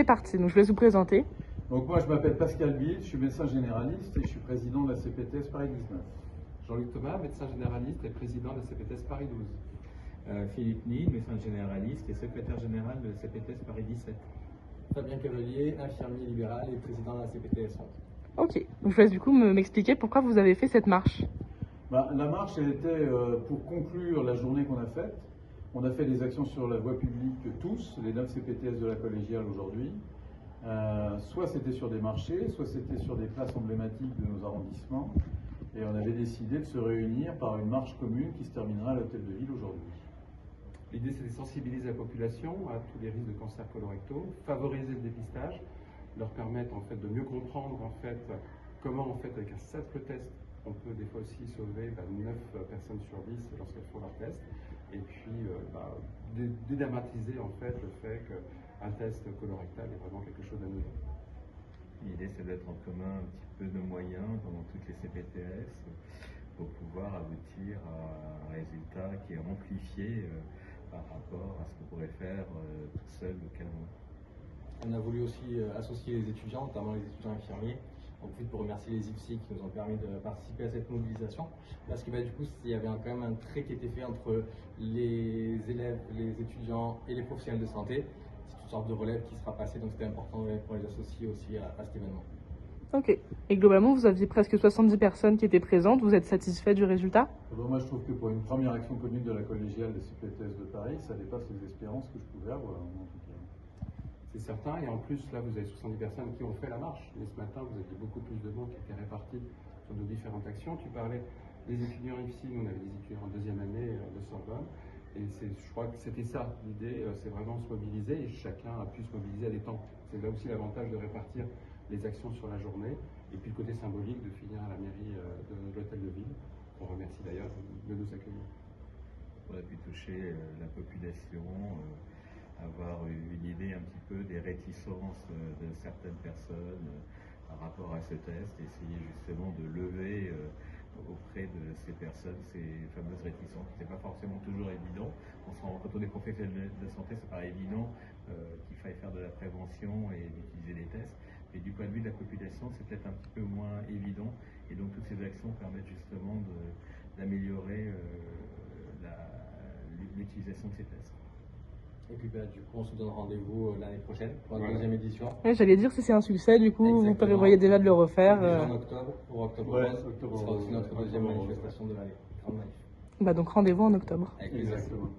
c'est parti, donc je vais vous présenter. Donc moi je m'appelle Pascal Bill, je suis médecin généraliste et je suis président de la CPTS Paris 19. Jean-Luc Thomas, médecin généraliste et président de la CPTS Paris 12. Philippe Nid, médecin généraliste et secrétaire général de la CPTS Paris 17. Fabien Cavalier, infirmier libéral et président de la CPTS 11. Ok, donc je vous laisse du coup m'expliquer pourquoi vous avez fait cette marche. La marche, elle était pour conclure la journée qu'on a faite. On a fait des actions sur la voie publique tous, les 9 CPTS de la collégiale aujourd'hui. Soit c'était sur des marchés, soit c'était sur des places emblématiques de nos arrondissements. Et on avait décidé de se réunir par une marche commune qui se terminera à l'hôtel de ville aujourd'hui. L'idée, c'est de sensibiliser la population à tous les risques de cancer colorectaux, favoriser le dépistage, leur permettre en fait de mieux comprendre en fait comment en fait avec un simple test on peut des fois aussi sauver 9 personnes sur 10 lorsqu'elles font leur test, et puis dédramatiser en fait le fait qu'un test colorectal est vraiment quelque chose d'anodin. L'idée, c'est d'être en commun un petit peu de moyens dans toutes les CPTS pour pouvoir aboutir à un résultat qui est amplifié par rapport à ce qu'on pourrait faire tout seul localement. On a voulu aussi associer les étudiants, notamment les étudiants infirmiers. On profite pour remercier les IFSI qui nous ont permis de participer à cette mobilisation. Parce que du coup, il y avait quand même un trait qui était fait entre les élèves, les étudiants et les professionnels de santé. C'est une sorte de relève qui sera passée, donc c'était important pour les associer aussi à cet événement. Ok, et globalement vous aviez presque 70 personnes qui étaient présentes, vous êtes satisfait du résultat? Moi je trouve que pour une première action commune de la collégiale des CPTS de Paris, ça dépasse les espérances que je pouvais avoir en tout cas. C'est certain, et en plus là vous avez 70 personnes qui ont fait la marche, mais ce matin vous aviez beaucoup plus de monde qui étaient répartis sur nos différentes actions. Tu parlais des étudiants ici, nous on avait des étudiants en deuxième année de Sorbonne, et je crois que c'était ça l'idée, c'est vraiment se mobiliser, et chacun a pu se mobiliser à des temps. C'est là aussi l'avantage de répartir les actions sur la journée, et puis le côté symbolique de finir à la mairie de l'hôtel de ville. On remercie d'ailleurs de nous accueillir. On a pu toucher la population, avoir une idée un petit peu des réticences de certaines personnes par rapport à ce test, essayer justement de lever auprès de ces personnes ces fameuses réticences. Ce n'est pas forcément toujours évident. Quand on est professionnel de santé, c'est pas évident qu'il faille faire de la prévention et d'utiliser des tests. Mais du point de vue de la population, c'est peut-être un petit peu moins évident. Et donc toutes ces actions permettent justement d'améliorer l'utilisation de ces tests. Et puis du coup, on se donne rendez-vous l'année prochaine pour la deuxième édition. Ouais, j'allais dire si c'est un succès, du coup, Exactement. vous prévoyez déjà de le refaire. En octobre, pour octobre 11, ce sera aussi notre deuxième manifestation de l'année. Donc rendez-vous en octobre. Avec plaisir. Exactement.